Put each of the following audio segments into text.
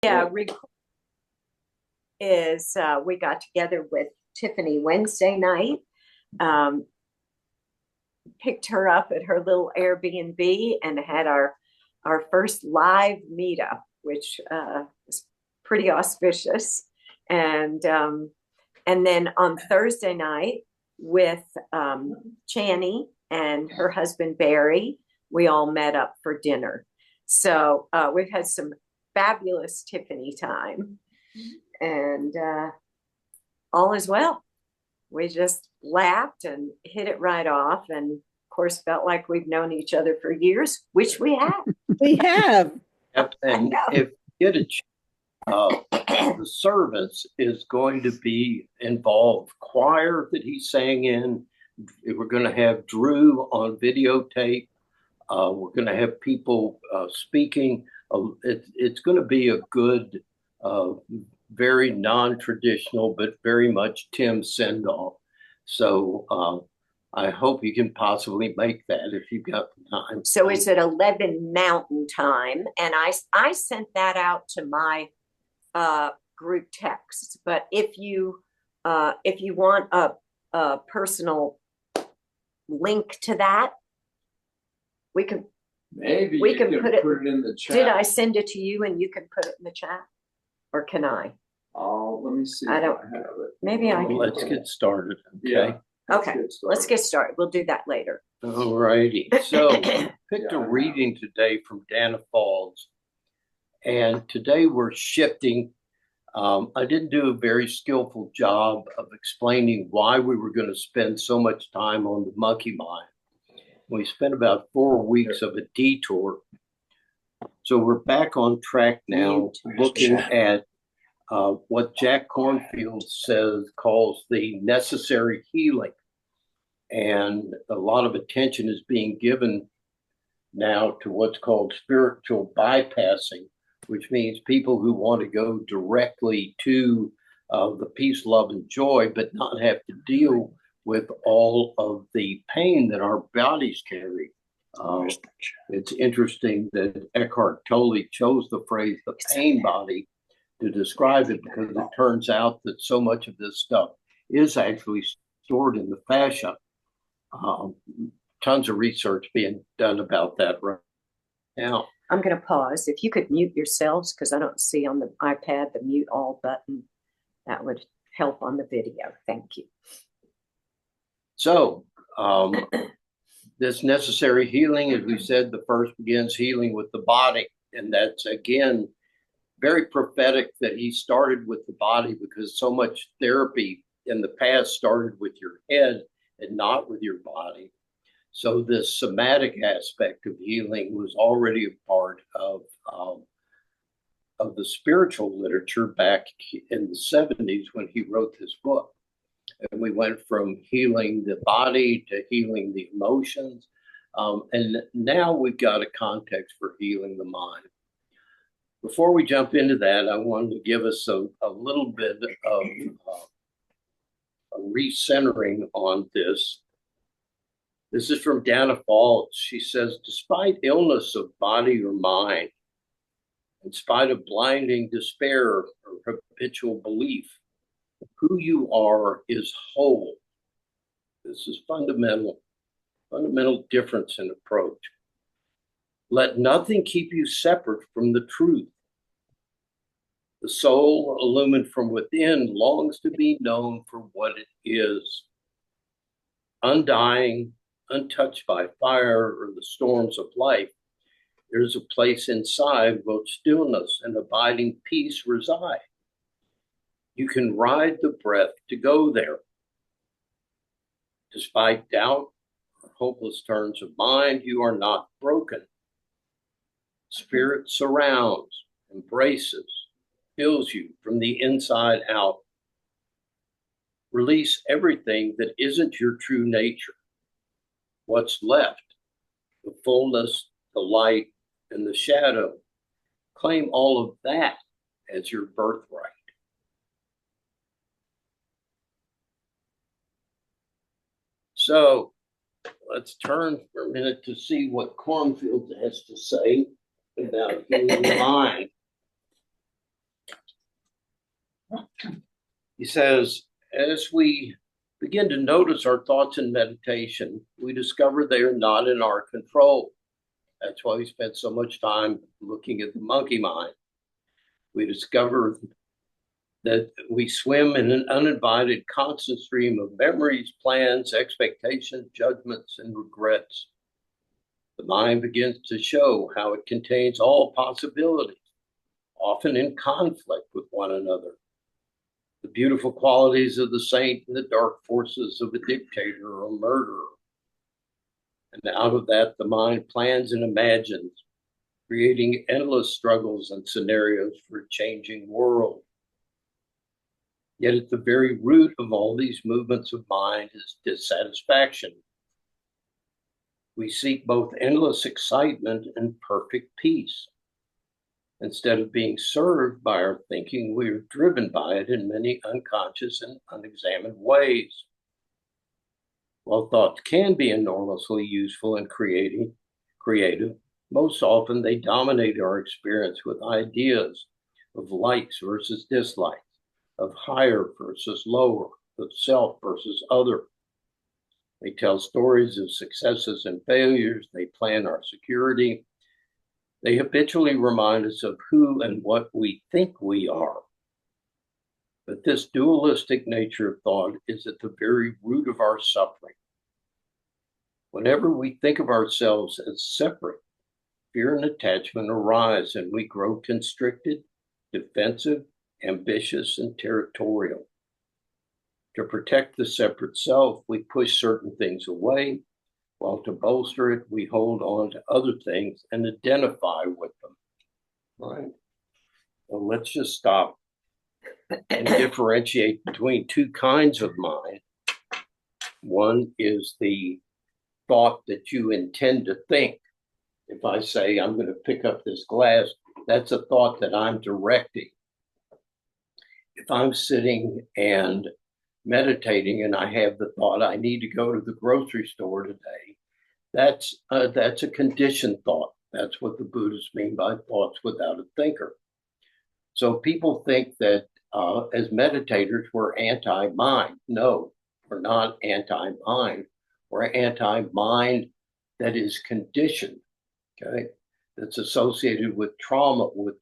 Yeah, we got together with Tiffany Wednesday night, um, picked her up at her little Airbnb and had our first live meetup, which was pretty auspicious. And then on Thursday night with Channy and her husband Barry, we all met up for dinner. So we've had some fabulous Tiffany time, and all is well. We just laughed and hit it right off, and of course felt like we've known each other for years, which we have. We have. Yep. And if you get the service is going to be involved choir that he sang in. We're going to have Drew on videotape. We're going to have people speaking. It's going to be a good, very non-traditional, but very much Tim send-off. So I hope you can possibly make that if you've got the time. So it's at 11 Mountain Time, and I sent that out to my group text. But if you want a personal link to that, we can put it in the chat. Did I send it to you and you can put it in the chat, or can I? Oh, let me see. I don't have it. Maybe I can. Let's get started. Okay. Yeah. Okay. Let's get started. We'll do that later. All righty. So picked a reading today from Dana Faulds. And today we're shifting. I didn't do a very skillful job of explaining why we were going to spend so much time on the monkey mind. We spent about 4 weeks of a detour. So we're back on track now, looking at what Jack Kornfield calls the necessary healing. And a lot of attention is being given now to what's called spiritual bypassing, which means people who want to go directly to the peace, love, and joy, but not have to deal with all of the pain that our bodies carry. It's interesting that Eckhart Tolle chose the phrase the pain body to describe it, because it turns out that so much of this stuff is actually stored in the fascia. Tons of research being done about that right now. I'm going to pause. If you could mute yourselves, because I don't see on the iPad the mute all button, that would help on the video. Thank you. So this necessary healing, as we said, the first begins healing with the body. And that's, again, very prophetic that he started with the body, because so much therapy in the past started with your head and not with your body. So this somatic aspect of healing was already a part of the spiritual literature back in the 70s when he wrote this book. And we went from healing the body to healing the emotions. And now we've got a context for healing the mind. Before we jump into that, I wanted to give us a little bit of a recentering on this. This is from Dana Faulds. She says, despite illness of body or mind, in spite of blinding despair or habitual belief, who you are is whole. This is fundamental difference in approach. Let nothing keep you separate from the truth. The soul, illumined from within, longs to be known for what it is. Undying, untouched by fire or the storms of life, there is a place inside where stillness and abiding peace reside. You can ride the breath to go there. Despite doubt or hopeless turns of mind, you are not broken. Spirit surrounds, embraces, fills you from the inside out. Release everything that isn't your true nature. What's left, the fullness, the light, and the shadow, claim all of that as your birthright. So let's turn for a minute to see what Kornfield has to say about healing the mind. He says, as we begin to notice our thoughts in meditation, we discover they are not in our control. That's why we spend so much time looking at the monkey mind. We discover that we swim in an uninvited constant stream of memories, plans, expectations, judgments, and regrets. The mind begins to show how it contains all possibilities, often in conflict with one another. The beautiful qualities of the saint and the dark forces of a dictator or a murderer. And out of that, the mind plans and imagines, creating endless struggles and scenarios for a changing world. Yet at the very root of all these movements of mind is dissatisfaction. We seek both endless excitement and perfect peace. Instead of being served by our thinking, we are driven by it in many unconscious and unexamined ways. While thoughts can be enormously useful and creative, most often they dominate our experience with ideas of likes versus dislikes, of higher versus lower, of self versus other. They tell stories of successes and failures. They plan our security. They habitually remind us of who and what we think we are. But this dualistic nature of thought is at the very root of our suffering. Whenever we think of ourselves as separate, fear and attachment arise, and we grow constricted, defensive, ambitious, and territorial. To protect the separate self, we push certain things away, while to bolster it, we hold on to other things and identify with them. Right? Well, let's just stop and differentiate between two kinds of mind. One is the thought that you intend to think. If I say, I'm going to pick up this glass, that's a thought that I'm directing. If I'm sitting and meditating and I have the thought, I need to go to the grocery store today, that's a conditioned thought. That's what the Buddhists mean by thoughts without a thinker. So people think that as meditators, we're anti-mind. No, we're not anti-mind. We're anti-mind that is conditioned, okay? That's associated with trauma, with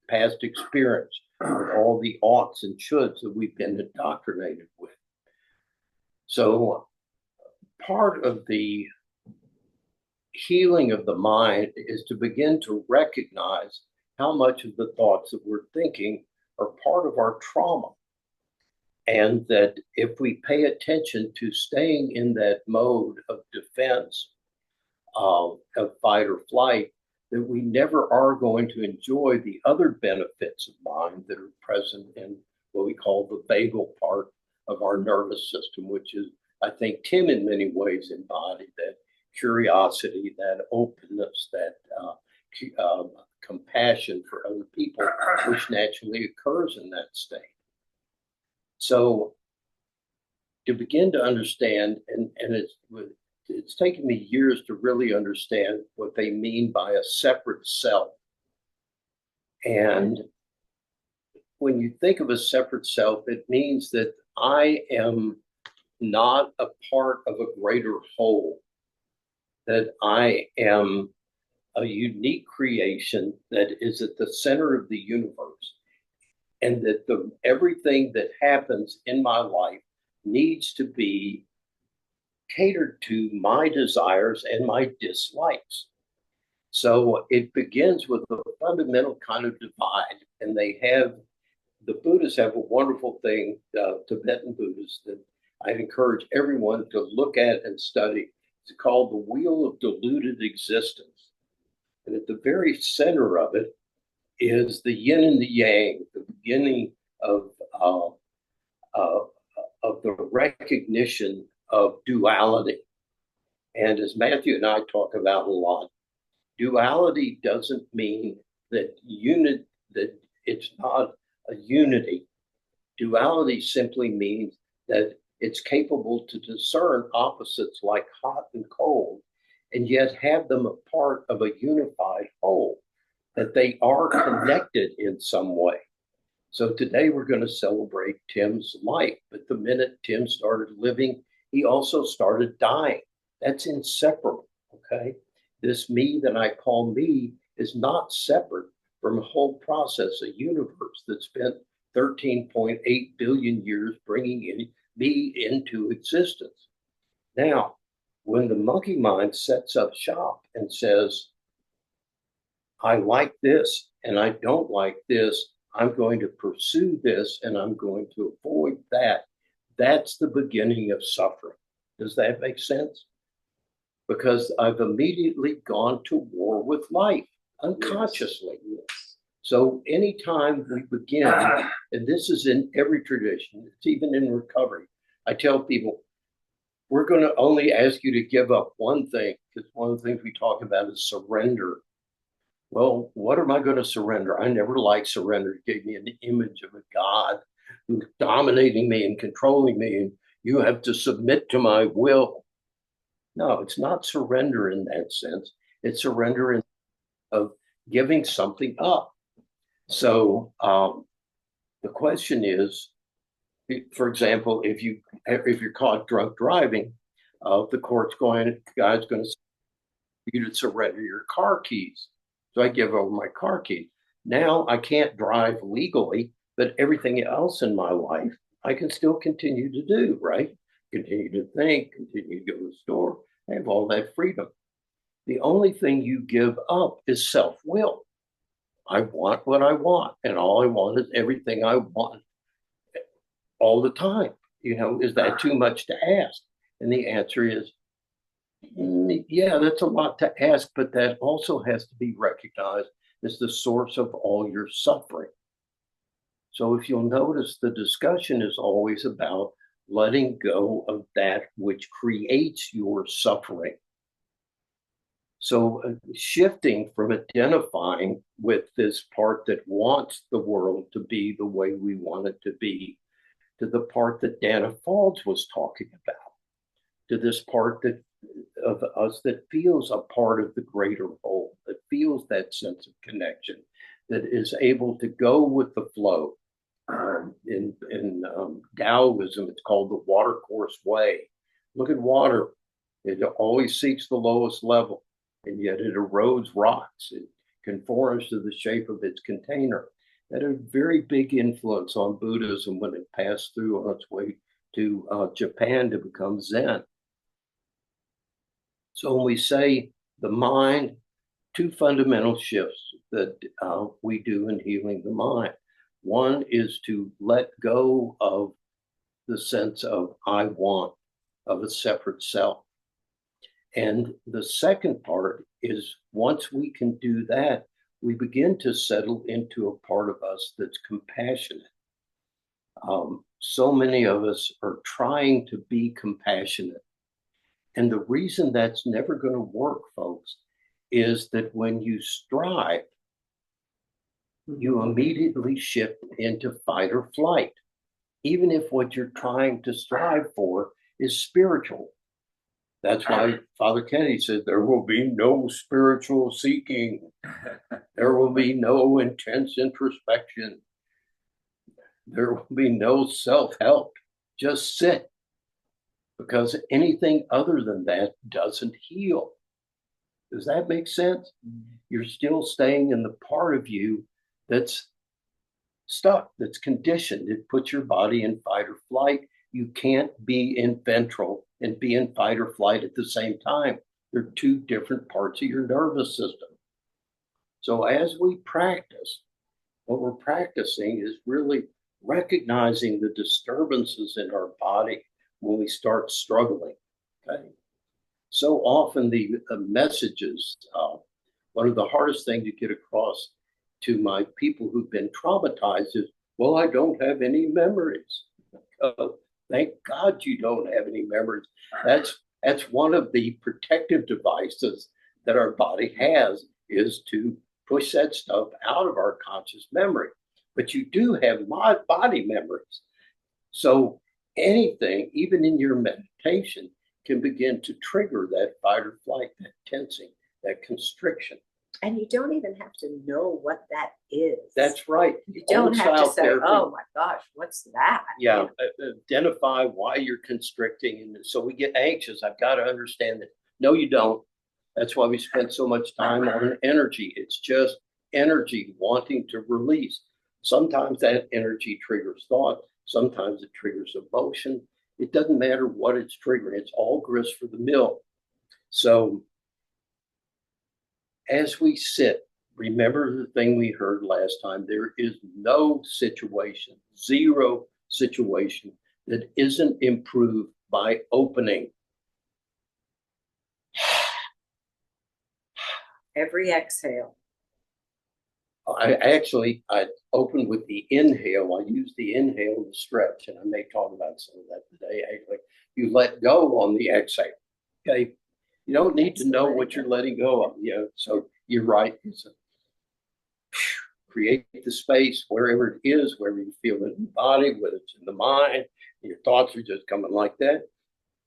past experience, with all the oughts and shoulds that we've been indoctrinated with. So part of the healing of the mind is to begin to recognize how much of the thoughts that we're thinking are part of our trauma. And that if we pay attention to staying in that mode of defense, of fight or flight, that we never are going to enjoy the other benefits of mind that are present in what we call the vagal part of our nervous system, which is, I think, Tim in many ways embodied that curiosity, that openness, that compassion for other people, which naturally occurs in that state. So to begin to understand, and it's taken me years to really understand what they mean by a separate self. And when you think of a separate self, it means that I am not a part of a greater whole, that I am a unique creation that is at the center of the universe, and that everything that happens in my life needs to be catered to my desires and my dislikes. So it begins with a fundamental kind of divide, and the Buddhists have a wonderful thing, Tibetan Buddhists, that I'd encourage everyone to look at and study. It's called the Wheel of Diluted Existence. And at the very center of it is the yin and the yang, the beginning of the recognition of duality. And as Matthew and I talk about a lot, duality doesn't mean that it's not a unity. Duality simply means that it's capable to discern opposites like hot and cold, and yet have them a part of a unified whole, that they are connected in some way. So today we're going to celebrate Tim's life. But the minute Tim started living, he also started dying. That's inseparable, okay? This me that I call me is not separate from a whole process, a universe that spent 13.8 billion years bringing me into existence. Now, when the monkey mind sets up shop and says, I like this and I don't like this, I'm going to pursue this and I'm going to avoid that, that's the beginning of suffering. Does that make sense? Because I've immediately gone to war with life unconsciously. Yes. So anytime we begin, and this is in every tradition, it's even in recovery, I tell people, we're going to only ask you to give up one thing, because one of the things we talk about is surrender. Well, what am I going to surrender? I never liked surrender. It gave me an image of a God who's dominating me and controlling me, and you have to submit to my will. No, it's not surrender in that sense. It's surrender of giving something up. So the question is, for example, if you're caught drunk driving, the guy's going to say you to surrender your car keys. So I give over my car keys. Now I can't drive legally, but everything else in my life I can still continue to do, right? Continue to think, continue to go to the store. I have all that freedom. The only thing you give up is self-will. I want what I want, and all I want is everything I want all the time. Is that too much to ask? And the answer is, yeah, that's a lot to ask, but that also has to be recognized as the source of all your suffering. So if you'll notice, the discussion is always about letting go of that which creates your suffering. So shifting from identifying with this part that wants the world to be the way we want it to be, to the part that Dana Faulds was talking about, to this part of us that feels a part of the greater whole, that feels that sense of connection, that is able to go with the flow. In Taoism, it's called the watercourse way. Look at water. It always seeks the lowest level, and yet it erodes rocks. It conforms to the shape of its container. That had a very big influence on Buddhism when it passed through on its way to Japan to become Zen. So when we say the mind, two fundamental shifts that we do in healing the mind. One is to let go of the sense of I want, of a separate self. And the second part is once we can do that, we begin to settle into a part of us that's compassionate. So many of us are trying to be compassionate. And the reason that's never going to work, folks, is that when you strive, you immediately shift into fight or flight, even if what you're trying to strive for is spiritual. That's why Father Kennedy said there will be no spiritual seeking. There will be no intense introspection. There will be no self-help. Just sit. Because anything other than that doesn't heal. Does that make sense? You're still staying in the part of you that's stuck, that's conditioned. It puts your body in fight or flight. You can't be in ventral and be in fight or flight at the same time. They're two different parts of your nervous system. So as we practice, what we're practicing is really recognizing the disturbances in our body when we start struggling. Okay. So often the messages, one of the hardest things to get across to my people who've been traumatized is, well, I don't have any memories. Thank God you don't have any memories. That's one of the protective devices that our body has, is to push that stuff out of our conscious memory. But you do have body memories. So anything, even in your meditation, can begin to trigger that fight or flight, that tensing, that constriction. And you don't even have to know what that is. That's right. You don't have to say, therapy. oh my gosh, what's that? Yeah, identify why you're constricting. And so we get anxious. I've got to understand it. No, you don't. That's why we spend so much time on energy. It's just energy wanting to release. Sometimes that energy triggers thought. Sometimes it triggers emotion. It doesn't matter what it's triggering. It's all grist for the mill. So as we sit, remember the thing we heard last time. There is no situation, zero situation that isn't improved by opening. Every exhale. I opened with the inhale. I use the inhale to stretch, and I may talk about some of that today. Actually, you let go on the exhale. Okay, you don't need to know what you're letting go of. So you're right. Create the space wherever it is, wherever you feel it in the body, whether it's in the mind. Your thoughts are just coming like that.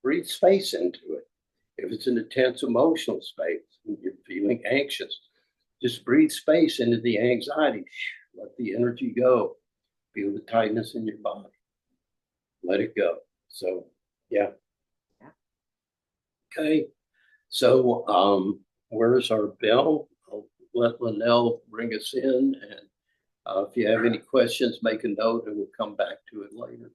Breathe space into it. If it's an intense emotional space and you're feeling anxious, just breathe space into the anxiety. Let the energy go. Feel the tightness in your body. Let it go. So, yeah. Okay. So, where's our bell? I'll let Linnell bring us in. And if you have any questions, make a note and we'll come back to it later.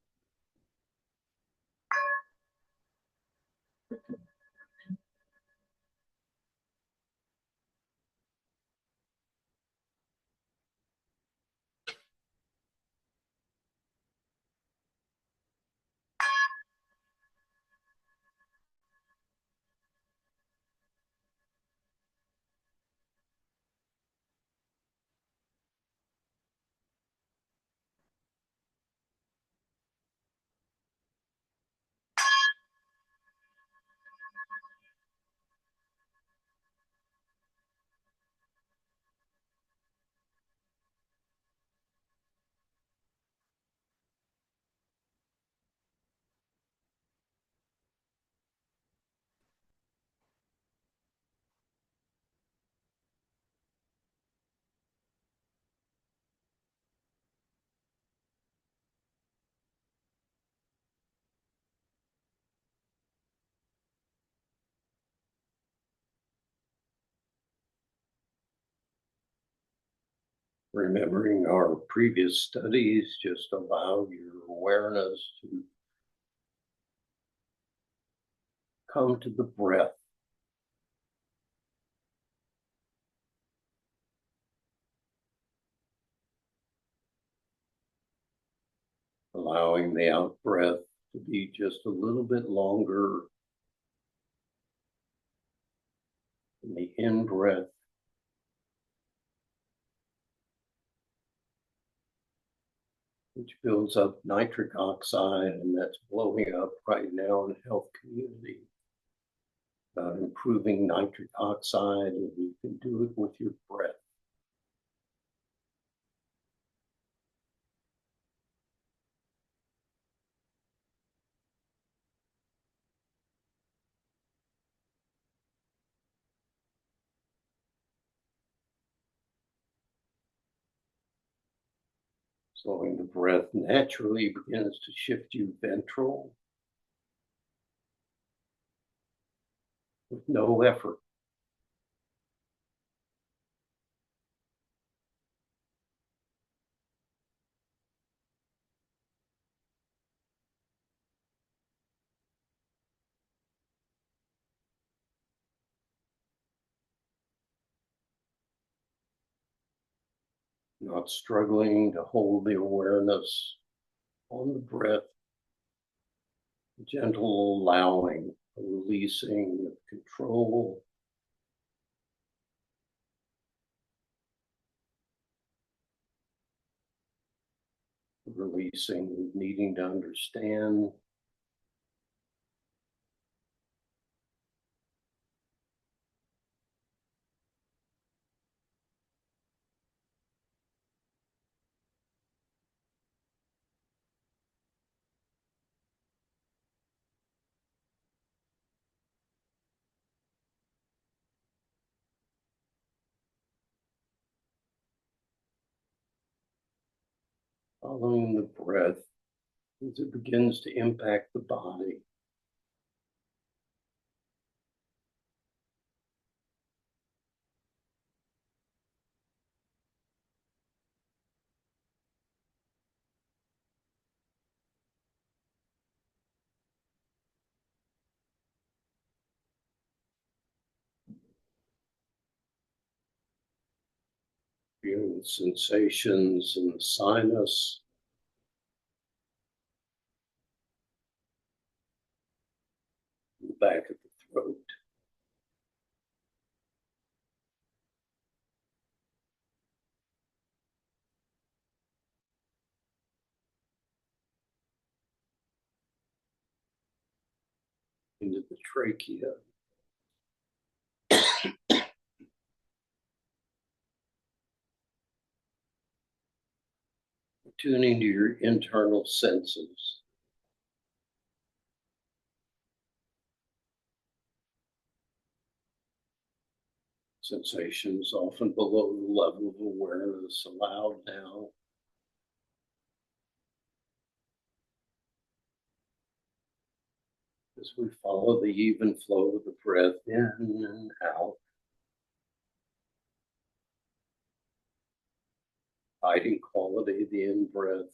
Remembering our previous studies, just allow your awareness to come to the breath. Allowing the out breath to be just a little bit longer than the in breath. Which builds up nitric oxide, and that's blowing up right now in the health community. About improving nitric oxide, and you can do it with your breath. Slowing the breath naturally begins to shift you ventral with no effort. Not struggling to hold the awareness on the breath, gentle allowing, releasing of control. Releasing, needing to understand. Following the breath as it begins to impact the body. Feeling sensations in the sinus, in the back of the throat. Into the trachea. Tuning to your internal senses. Sensations often below the level of awareness allowed now. As we follow the even flow of the breath in and out. Hiding quality of the in-breath.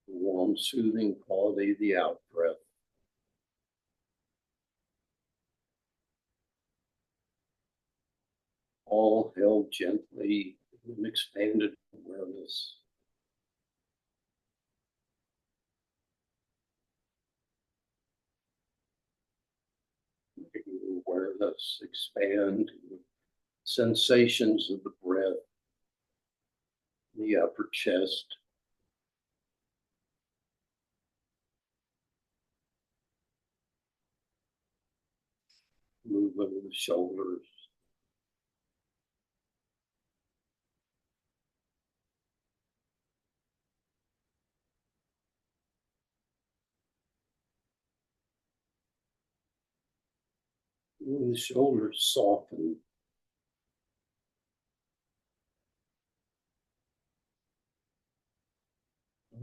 Warm, soothing quality of the out-breath. All held gently in expanded awareness. Making awareness expand. Sensations of the breath, the upper chest. Movement of the shoulders. When the shoulders soften.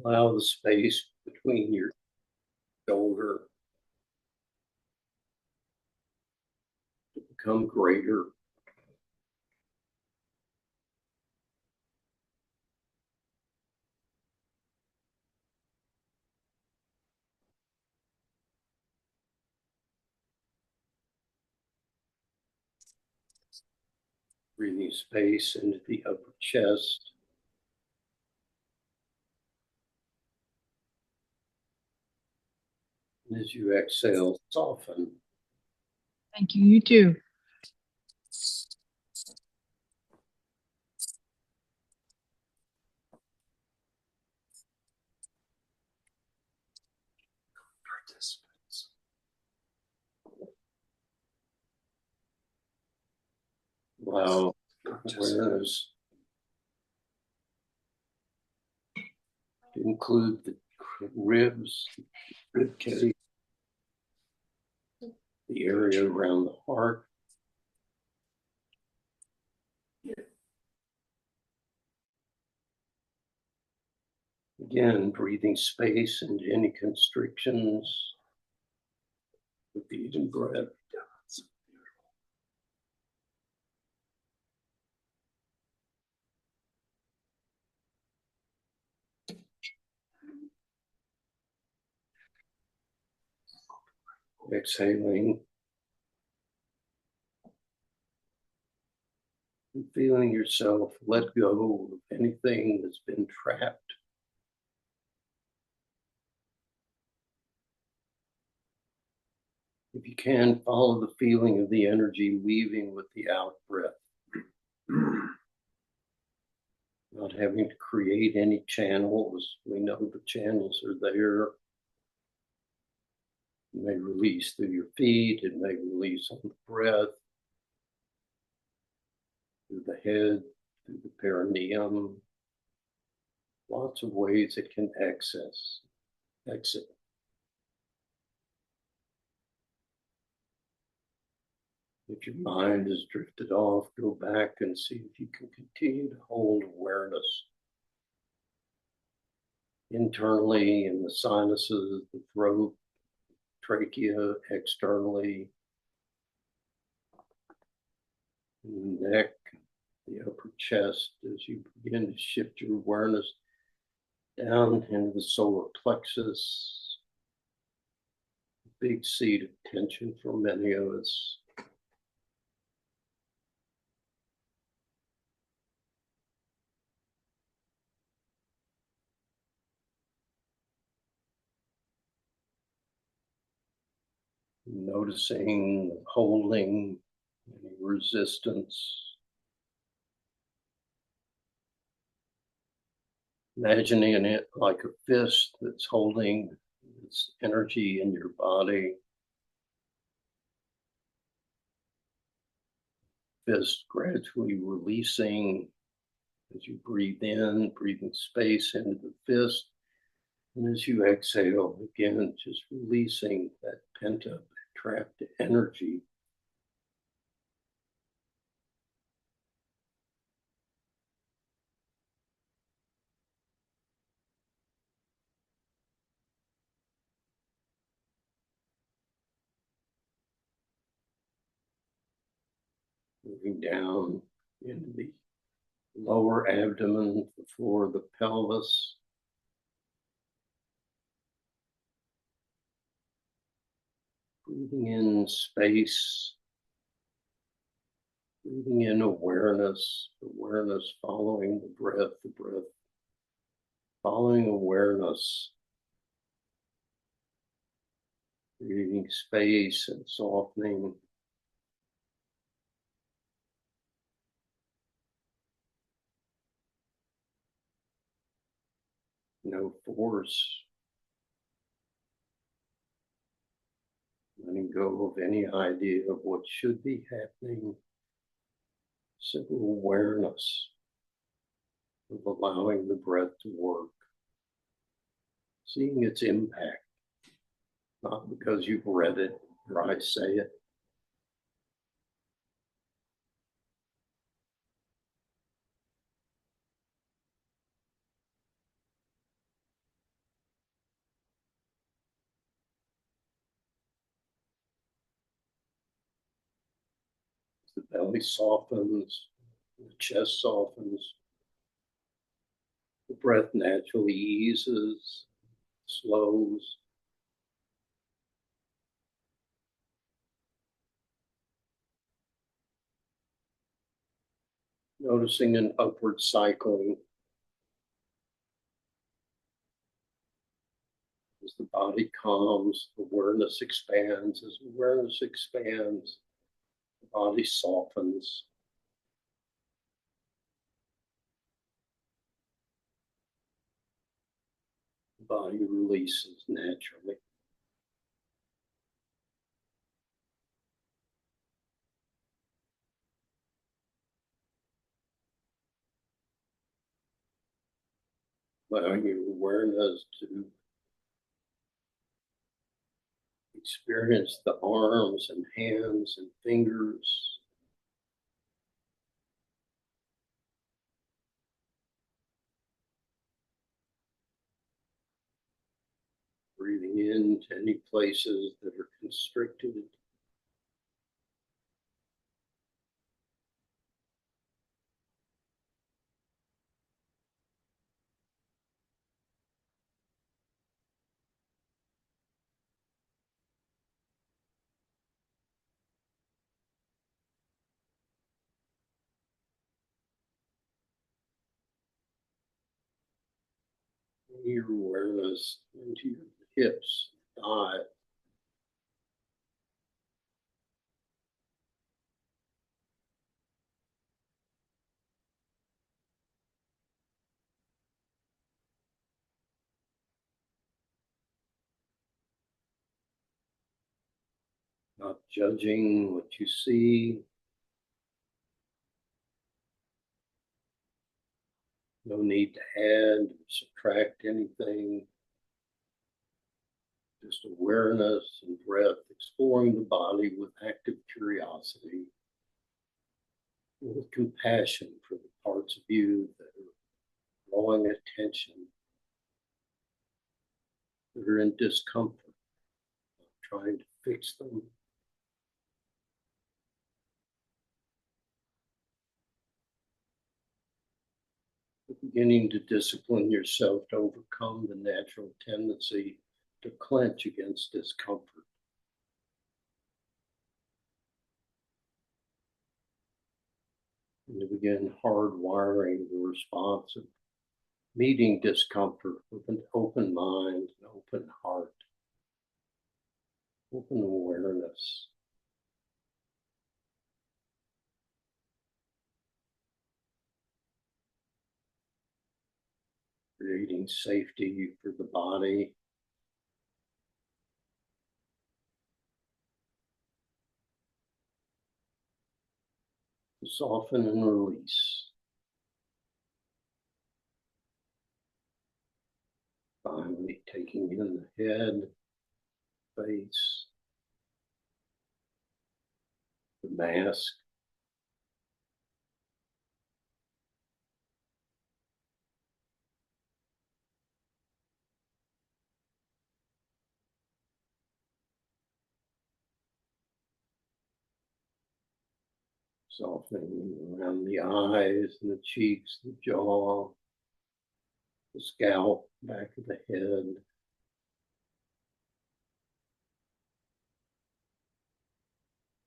Allow the space between your shoulder to become greater. Breathing space into the upper chest. And as you exhale, soften. Thank you. You too. Participants. Wow. Awareness to include the ribs, rib cage, the area around the heart. Again, breathing space into any constrictions with the even breath. Exhaling and feeling yourself let go of anything that's been trapped. If you can, follow the feeling of the energy weaving with the out breath. Not having to create any channels. We know the channels are there. It may release through your feet. It may release on the breath, through the head, through the perineum. Lots of ways it can exit. If your mind has drifted off, go back and see if you can continue to hold awareness internally in the sinuses, the throat, trachea, externally, in the neck, the upper chest, as you begin to shift your awareness down into the solar plexus, big seat of tension for many of us. Noticing, holding any resistance. Imagining it like a fist that's holding its energy in your body. Fist gradually releasing as you breathe in, breathing space into the fist. And as you exhale, again, just releasing that pent up, trapped energy. Moving down into the lower abdomen, the floor of the pelvis. Breathing in space, breathing in awareness, awareness following the breath following awareness. Breathing space and softening. No force. Letting go of any idea of what should be happening. Simple awareness of allowing the breath to work. Seeing its impact, not because you've read it or I say it. The belly softens, the chest softens, the breath naturally eases, slows. Noticing an upward cycling as the body calms, awareness expands. As awareness expands, the body softens. The body releases naturally. Allowing your awareness to experience the arms and hands and fingers. Breathing into any places that are constricted. Your awareness into your hips, thighs. Not judging what you see. No need to add or subtract anything. Just awareness and breath, exploring the body with active curiosity, with compassion for the parts of you that are drawing attention, that are in discomfort, trying to fix them. Beginning to discipline yourself to overcome the natural tendency to clench against discomfort. And to begin hardwiring the response of meeting discomfort with an open mind, an open heart, open awareness. Creating safety for the body. To soften and release. Finally, taking in the head, face, the mask. Softening around the eyes and the cheeks, the jaw, the scalp, back of the head.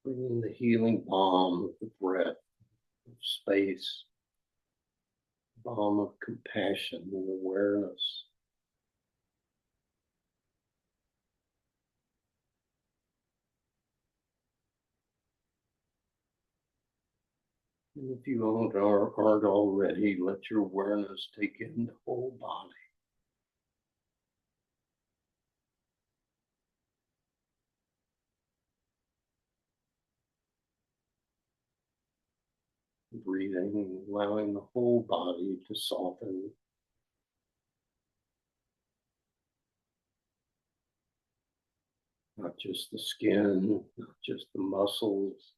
Bringing the healing balm of the breath, of space, balm of compassion and awareness. And if you aren't already, let your awareness take in the whole body. Breathing, allowing the whole body to soften. Not just the skin, not just the muscles.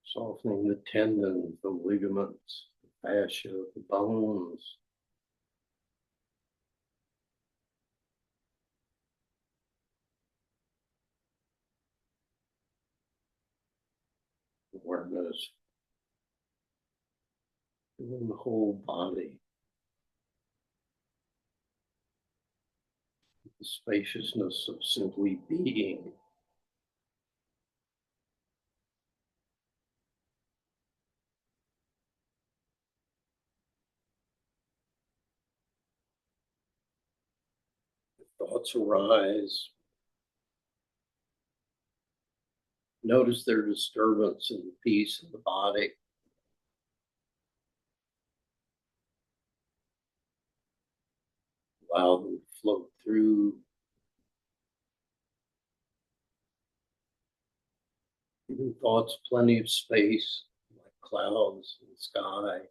Softening the tendons, the ligaments, the fascia, the bones. Awareness in the whole body. The spaciousness of simply being. If thoughts arise, notice their disturbance in the peace of the body. Allow them to float through. Giving thoughts plenty of space, like clouds in the sky.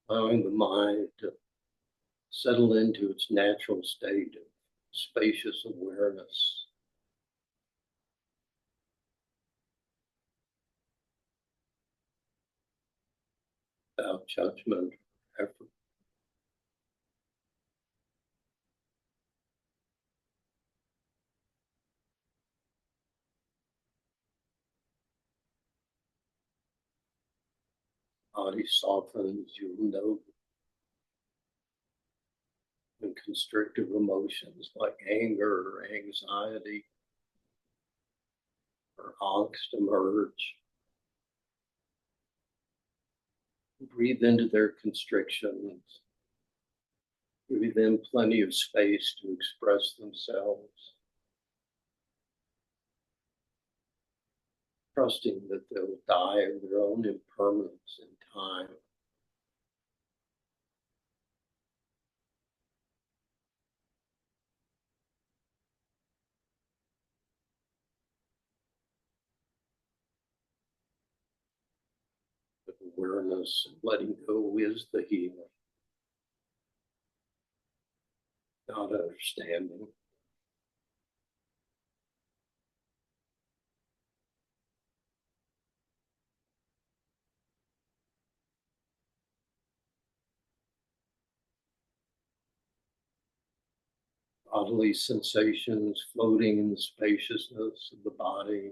Allowing the mind to settle into its natural state of spacious awareness. Without judgment or effort. Body softens, you'll know when constrictive emotions like anger or anxiety or angst emerge. Breathe into their constrictions, giving them plenty of space to express themselves, trusting that they'll die of their own impermanence in time. awareness and letting go is the healing, not understanding. Bodily sensations floating in the spaciousness of the body,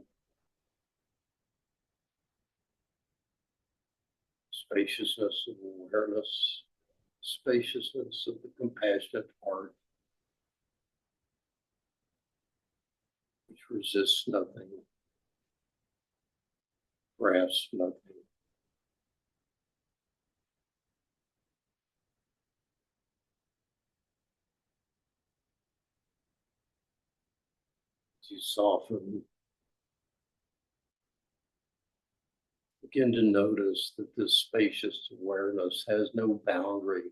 spaciousness of awareness, spaciousness of the compassionate heart, which resists nothing, grasps nothing. As you soften, begin to notice that this spacious awareness has no boundary.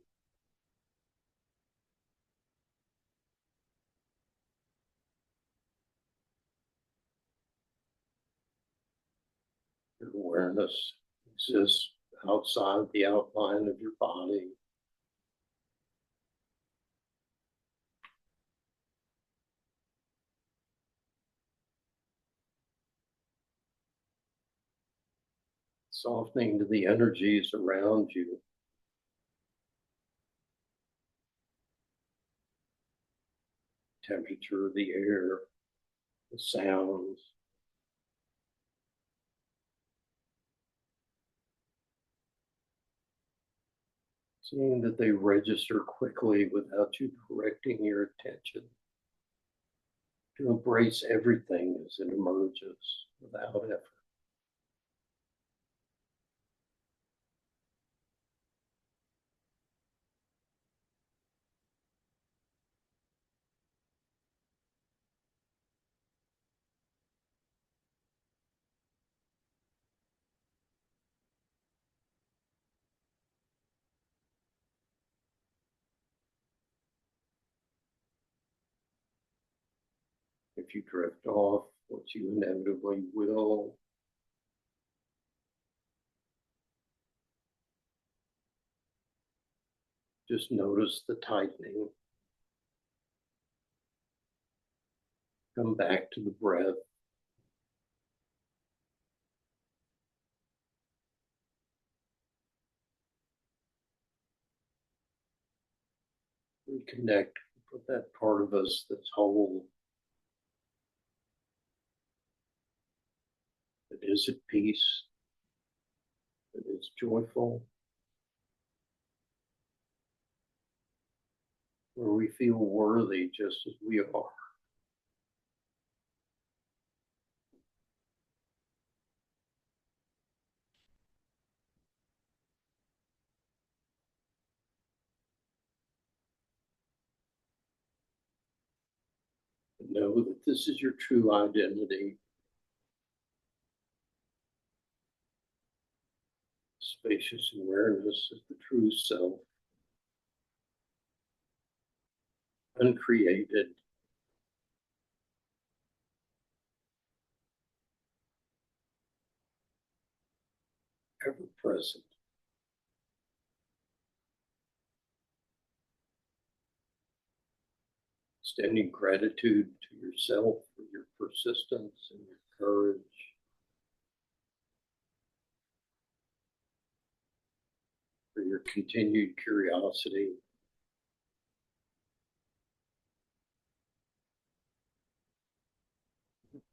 Your awareness exists outside the outline of your body. Softening to the energies around you. Temperature of the air, the sounds. Seeing that they register quickly without you directing your attention. To embrace everything as it emerges without effort. If you drift off, what you inevitably will, just notice the tightening. Come back to the breath. Reconnect with that part of us that's whole, that is at peace, that is joyful, where we feel worthy just as we are. Know that this is your true identity. Spacious awareness of the true self, uncreated, ever present. Extending gratitude to yourself for your persistence and your courage. For your continued curiosity.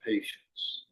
Patience.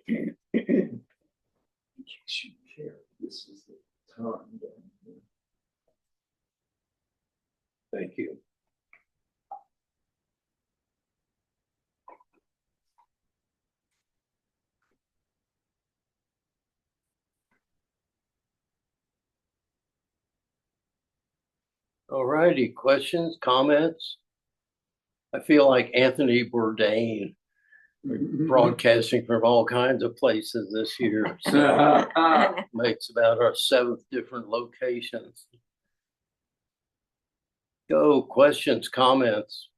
In case you care, this is the time. Thank you. All righty, questions, comments? I feel like Anthony Bourdain broadcasting from all kinds of places this year. So makes about our 7th different locations. Go, questions, comments?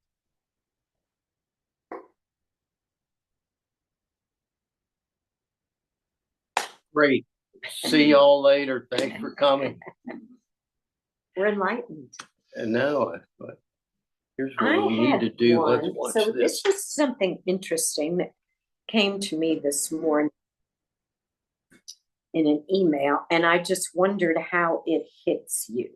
Great. See y'all later. Thanks for coming. We're enlightened. And now, here's what we need to do. Let's watch so this. This was something interesting that came to me this morning in an email, and I just wondered how it hits you.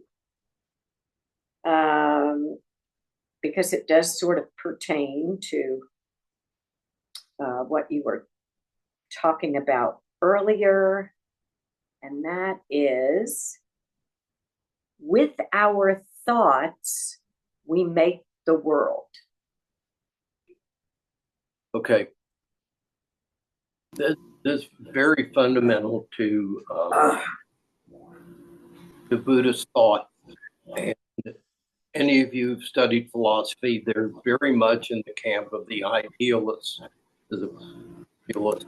Because it does sort of pertain to what you were talking about earlier, and that is, with our thoughts, we make the world. Okay. This is very fundamental to the Buddhist thought. And any of you who've studied philosophy, they're very much in the camp of the idealists. The idealists,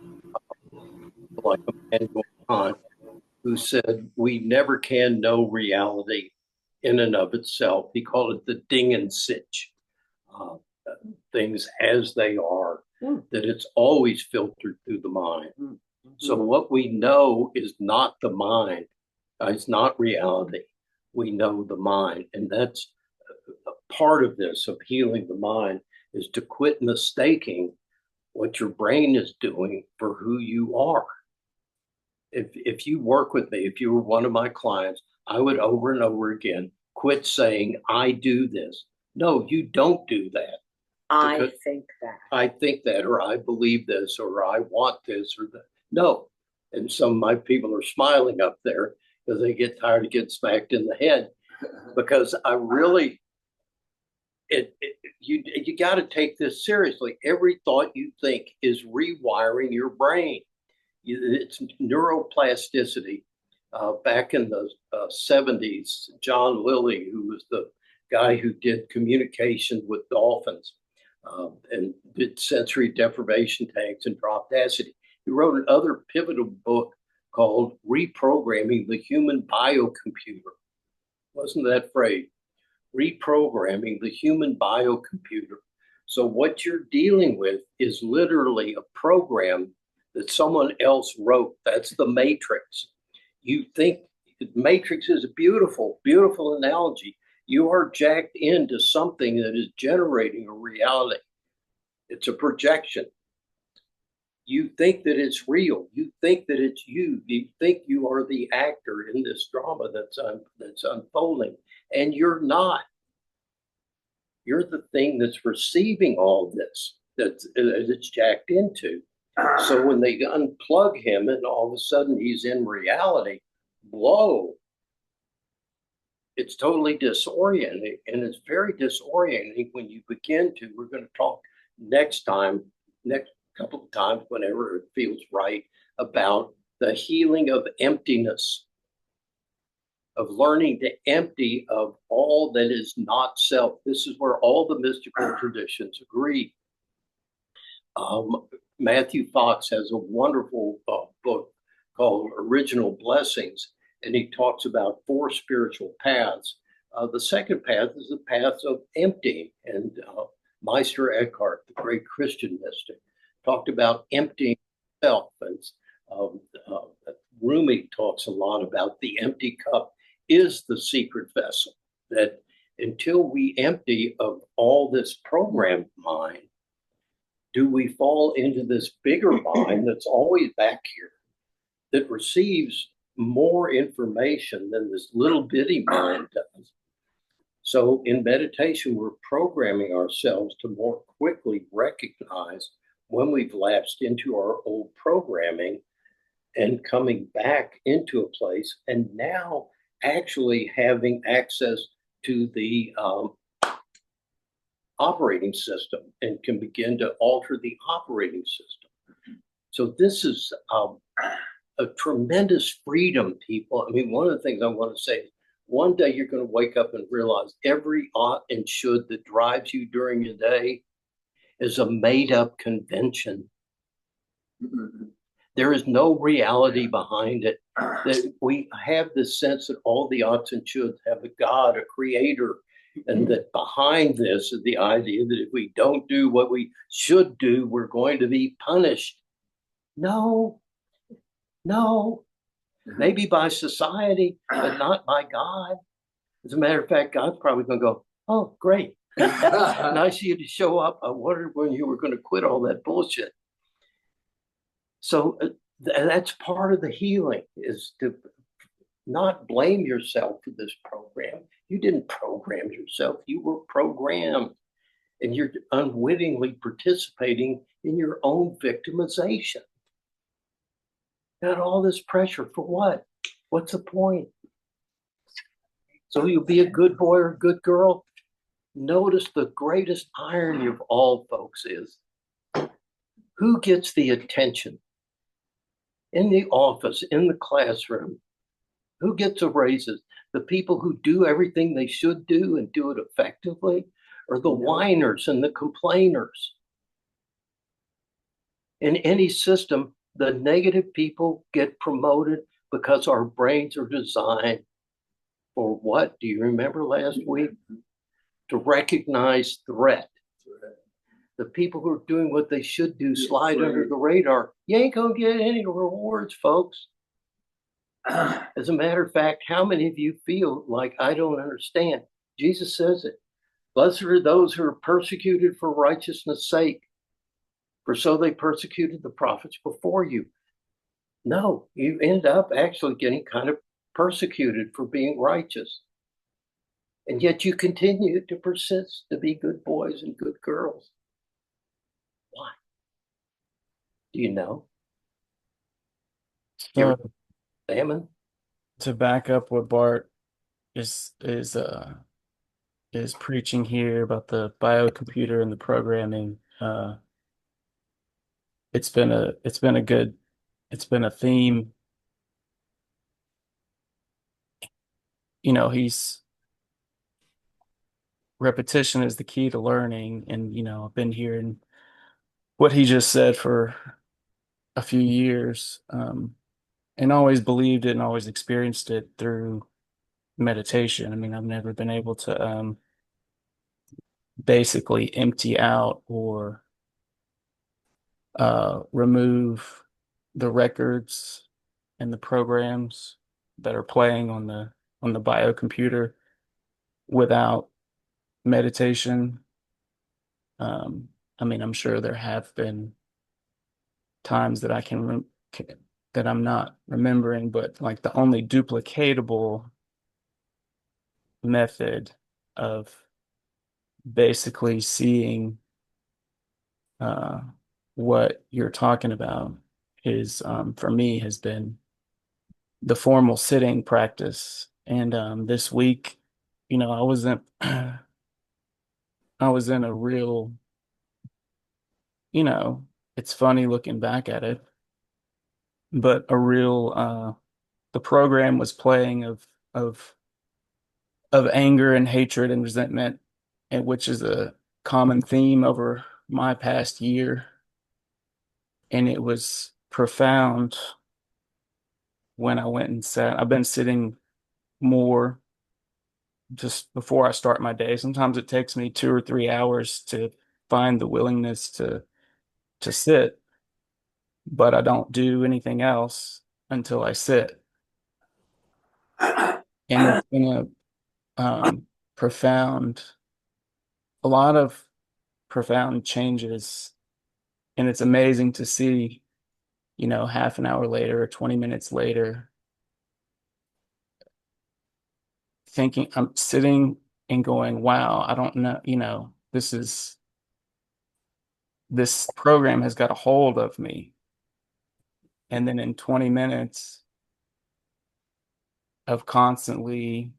like Immanuel Kant, who said, we never can know reality in and of itself. He called it the Ding and Sitch, things as they are, that it's always filtered through the mind. So what we know is not the mind, it's not reality. We know the mind, and that's a part of this, of healing the mind, is to quit mistaking what your brain is doing for who you are. If you work with me, if you were one of my clients, I would over and over again quit saying, I do this. No, you don't do that. I think that. I think that, or I believe this, or I want this, or that. No. And some of my people are smiling up there because they get tired of getting smacked in the head, because I really, you got to take this seriously. Every thought you think is rewiring your brain. It's neuroplasticity. Back in the 70s, John Lilly, who was the guy who did communication with dolphins and did sensory deprivation tanks and dropped acid, he wrote another pivotal book called Reprogramming the Human Biocomputer. Wasn't that phrase? Reprogramming the human biocomputer. So what you're dealing with is literally a program that someone else wrote. That's the matrix. You think the matrix is a beautiful, beautiful analogy. You are jacked into something that is generating a reality. It's a projection. You think that it's real. You think that it's you. You think you are the actor in this drama that's unfolding, and you're not. You're the thing that's receiving all this that it's jacked into. So when they unplug him and all of a sudden he's in reality, whoa, it's totally disorienting. And it's very disorienting when you begin to, we're going to talk next couple of times, whenever it feels right, about the healing of emptiness, of learning to empty of all that is not self. This is where all the mystical traditions agree. Matthew Fox has a wonderful book called Original Blessings, and he talks about 4 spiritual paths. The second path is the path of emptying, and Meister Eckhart, the great Christian mystic, talked about emptying self. And Rumi talks a lot about the empty cup is the secret vessel, that until we empty of all this programmed mind, do we fall into this bigger mind that's always back here, that receives more information than this little bitty mind does. So in meditation, we're programming ourselves to more quickly recognize when we've lapsed into our old programming and coming back into a place and now actually having access to the operating system and can begin to alter the operating system. So this is a tremendous freedom, people. I mean, one of the things I want to say is one day you're going to wake up and realize every ought and should that drives you during your day is a made up convention. There is no reality behind it. That we have this sense that all the oughts and shoulds have a God, a creator, and that behind this is the idea that if we don't do what we should do, we're going to be punished. No, maybe by society, but not by God. As a matter of fact, God's probably going to go, oh, great. Nice of you to show up. I wondered when you were going to quit all that bullshit. So that's part of the healing, is to not blame yourself for this program. You didn't program yourself. You were programmed, and you're unwittingly participating in your own victimization. Got all this pressure for what? What's the point? So you'll be a good boy or a good girl. Notice the greatest irony of all, folks, is who gets the attention in the office, in the classroom? Who gets the raises? The people who do everything they should do and do it effectively, or the whiners and the complainers? In any system, the negative people get promoted because our brains are designed for what? Do you remember last week? To recognize threat. The people who are doing what they should do slide under the radar. You ain't gonna get any rewards, folks. As a matter of fact, how many of you feel like I don't understand? Jesus says it. Blessed are those who are persecuted for righteousness' sake, for so they persecuted the prophets before you. No, you end up actually getting kind of persecuted for being righteous. And yet you continue to persist to be good boys and good girls. Why? Do you know? So Famine? to back up what Bart is preaching here about the biocomputer and the programming, it's been a theme. You know, repetition is the key to learning, and I've been hearing what he just said for a few years, and always believed it and always experienced it through meditation. I mean, I've never been able to basically empty out or remove the records and the programs that are playing on the biocomputer without meditation. I mean, I'm sure there have been times that that I'm not remembering, but like the only duplicatable method of basically seeing what you're talking about is, for me, has been the formal sitting practice. And this week, I was in I was in a real, it's funny looking back at it, but a real the program was playing of anger and hatred and resentment, and which is a common theme over my past year. And it was profound when I went and sat. I've been sitting more just before I start my day. Sometimes it takes me 2 or 3 hours to find the willingness to sit, but I don't do anything else until I sit. And it's been profound, a lot of profound changes. And it's amazing to see, half an hour later or 20 minutes later, thinking, I'm sitting and going, wow, I don't know, this is this program has got a hold of me. And then in 20 minutes of constantly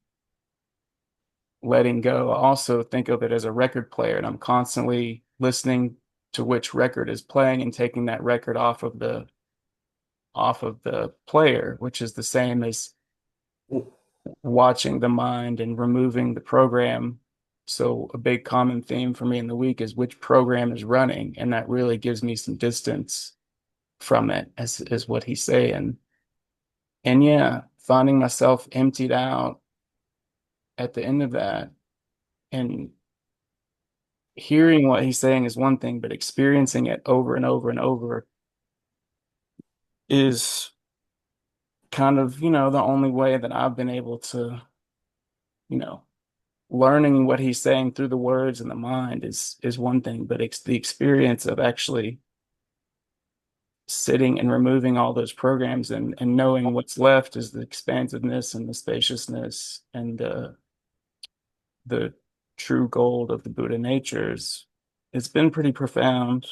letting go, I also think of it as a record player, and I'm constantly listening to which record is playing and taking that record off of the player, which is the same as watching the mind and removing the program. So a big common theme for me in the week is which program is running, and that really gives me some distance from it, as is what he's saying. And yeah, finding myself emptied out at the end of that, and hearing what he's saying is one thing, but experiencing it over and over and over is kind of, the only way that I've been able to, learning what he's saying through the words and the mind is one thing, but it's the experience of actually sitting and removing all those programs and knowing what's left is the expansiveness and the spaciousness and the true gold of the Buddha natures. It's been pretty profound.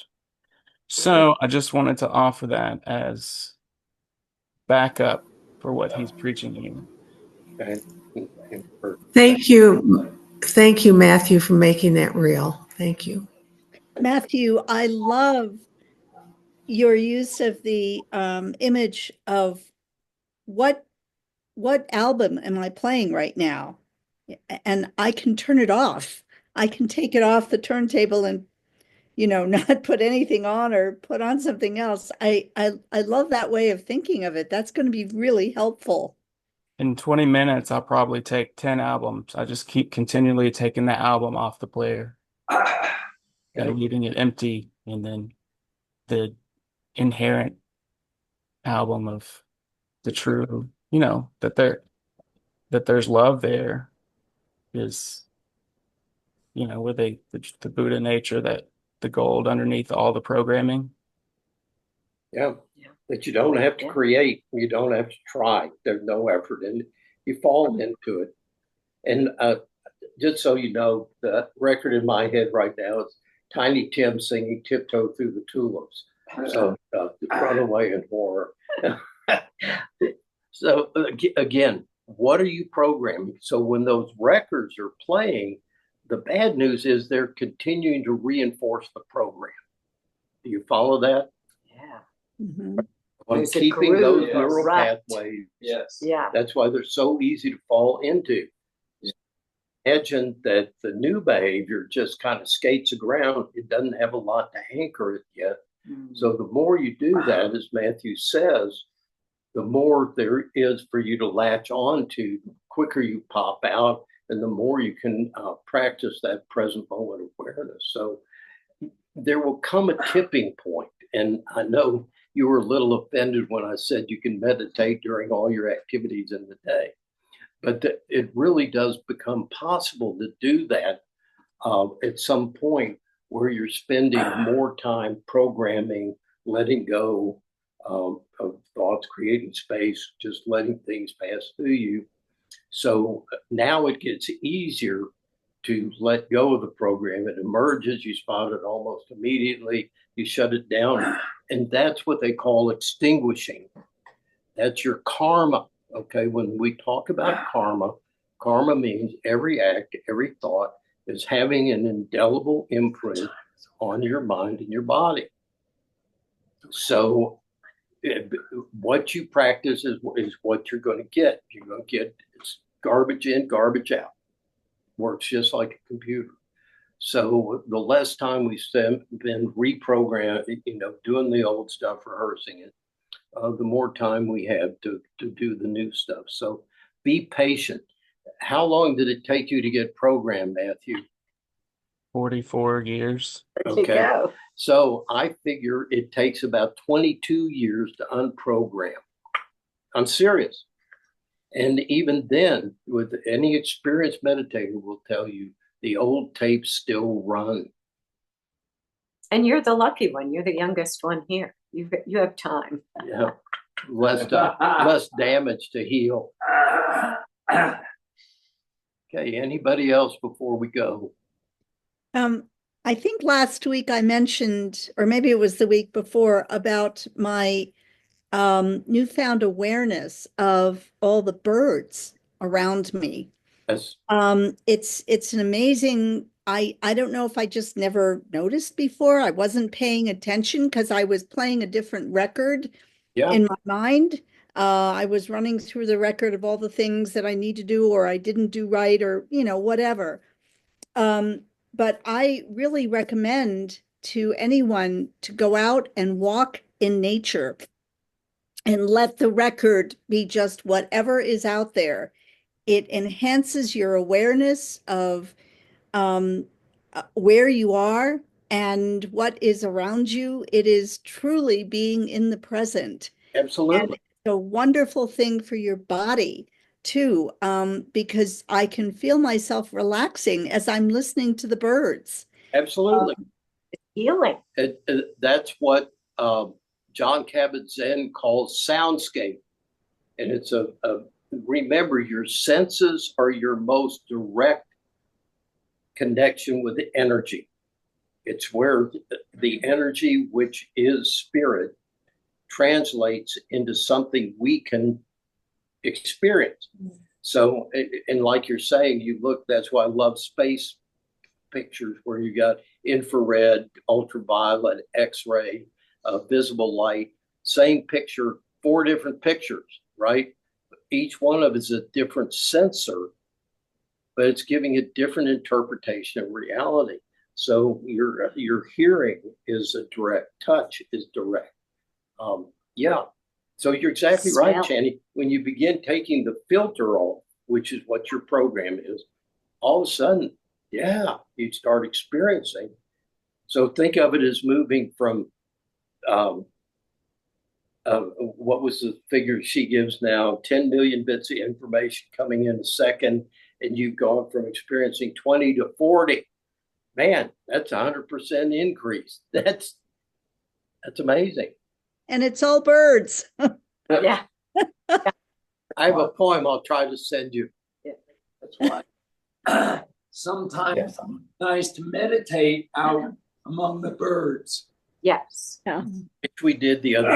So I just wanted to offer that as backup for what he's preaching here. Okay. Thank you. Thank you, Matthew, for making that real. Thank you. Matthew, I love your use of the image of what album am I playing right now? And I can turn it off. I can take it off the turntable and not put anything on or put on something else. I love that way of thinking of it. That's going to be really helpful. In 20 minutes, I'll probably take 10 albums. I just keep continually taking the album off the player and leaving it empty. And then the inherent album of the true, that there's love there is, where the Buddha nature, that the gold underneath all the programming. Yeah. That you don't have to create, you don't have to try. There's no effort in it. You fall into it. And just so you know, the record in my head right now is Tiny Tim singing "Tiptoe Through the Tulips." So Runaway in Horror. So again, what are you programming? So when those records are playing, the bad news is they're continuing to reinforce the program. Do you follow that? Yeah. Mm-hmm. On There's a keeping groove, those a neural rut. pathways. Yes. Yeah. That's why they're so easy to fall into. Imagine that the new behavior just kind of skates around. It doesn't have a lot to anchor it yet. So the more you do that, as Matthew says, the more there is for you to latch on to, the quicker you pop out, and the more you can practice that present moment awareness. So there will come a tipping point. And I know you were a little offended when I said you can meditate during all your activities in the day. But it really does become possible to do that at some point where you're spending more time programming, letting go of thoughts, creating space, just letting things pass through you. So now it gets easier to let go of the program. It emerges, you spot it almost immediately, you shut it down. And that's what they call extinguishing. That's your karma. Okay, when we talk about karma, karma means every act, every thought is having an indelible imprint on your mind and your body. So what you practice is what you're going to get. You're going to get it's garbage in, garbage out. Works just like a computer. So the less time we spend reprogramming, doing the old stuff, rehearsing it, the more time we have to do the new stuff. So be patient. How long did it take you to get programmed, Matthew? 44 years. There you go. So I figure it takes about 22 years to unprogram. I'm serious. And even then, with any experienced meditator will tell you the old tapes still run. And you're the lucky one. You're the youngest one here. You have time. Yeah, less damage to heal. Okay, anybody else before we go? I think last week I mentioned, or maybe it was the week before, about my newfound awareness of all the birds around me. Yes. It's an amazing, I don't know if I just never noticed before. I wasn't paying attention because I was playing a different record Yeah. in my mind. I was running through the record of all the things that I need to do or I didn't do right or, whatever. But I really recommend to anyone to go out and walk in nature and let the record be just whatever is out there. It enhances your awareness of where you are and what is around you. It is truly being in the present. And Absolutely. it's a wonderful thing for your body too, because I can feel myself relaxing as I'm listening to the birds. Absolutely. Healing. That's what John Kabat-Zinn calls soundscape. And it's remember, your senses are your most direct connection with the energy. It's where the energy, which is spirit, translates into something we can experience. So, and like you're saying, you look, that's why I love space pictures where you got infrared, ultraviolet, X-ray, visible light, same picture, 4 different pictures, right? Each one of it is a different sensor, but it's giving a different interpretation of reality. So your hearing is a direct, touch is direct. Yeah. So you're exactly right, Channy. When you begin taking the filter off, which is what your program is, all of a sudden, yeah, you start experiencing. So think of it as moving from what was the figure she gives now? 10 million bits of information coming in a second, and you've gone from experiencing 20 to 40. Man, that's 100% increase. That's amazing. And it's all birds. Yeah. I have a poem I'll try to send you. Yeah. That's why. Sometimes it's nice to meditate out among the birds. Yes. Yeah. Which we did the other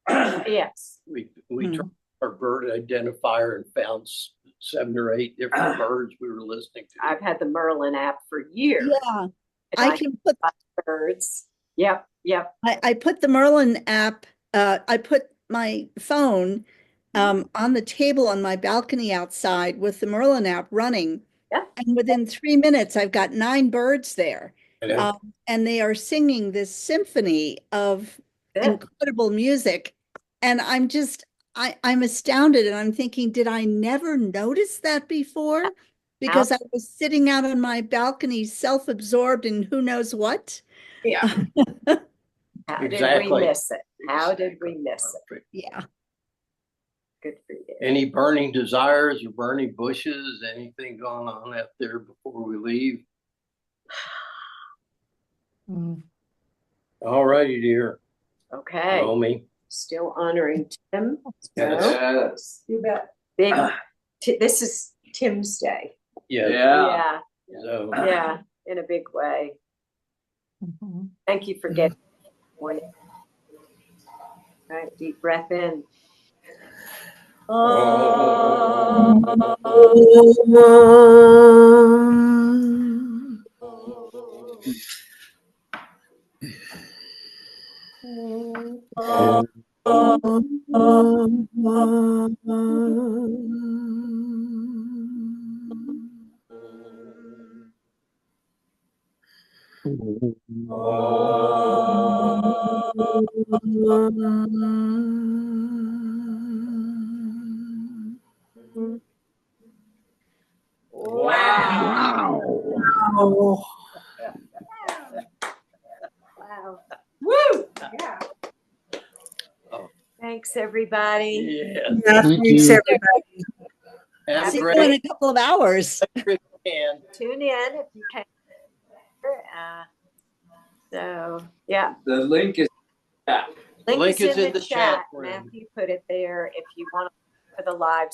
day. Yes. We tried our bird identifier and found 7 or 8 different birds we were listening to. I've had the Merlin app for years. Yeah, and I can put birds. Yep. Yep. I put the Merlin app, I put my phone on the table on my balcony outside with the Merlin app running. Yeah. And within 3 minutes, I've got 9 birds there. Yeah. And they are singing this symphony of Good. incredible music. And I'm astounded and I'm thinking, did I never notice that before? Because I was sitting out on my balcony, self-absorbed in who knows what. Yeah. How did we miss it? How did we miss it? Yeah. Good for you. Any burning desires or burning bushes? Anything going on out there before we leave? All righty, dear. Okay. Romy. Still honoring Tim. Yes. You bet. Big. This is Tim's day. Yeah. Yeah. So, Yeah. In a big way. Thank you for getting morning. All right. Deep breath in. Wow. Oh, Wow. Woo! Yeah. Thanks, everybody. yeah. yeah, thanks, everybody. Have a See you in great a couple of hours. weekend. Tune in if you can. So, yeah. The link is Link is in the chat. room. Matthew put it there if you want to for the live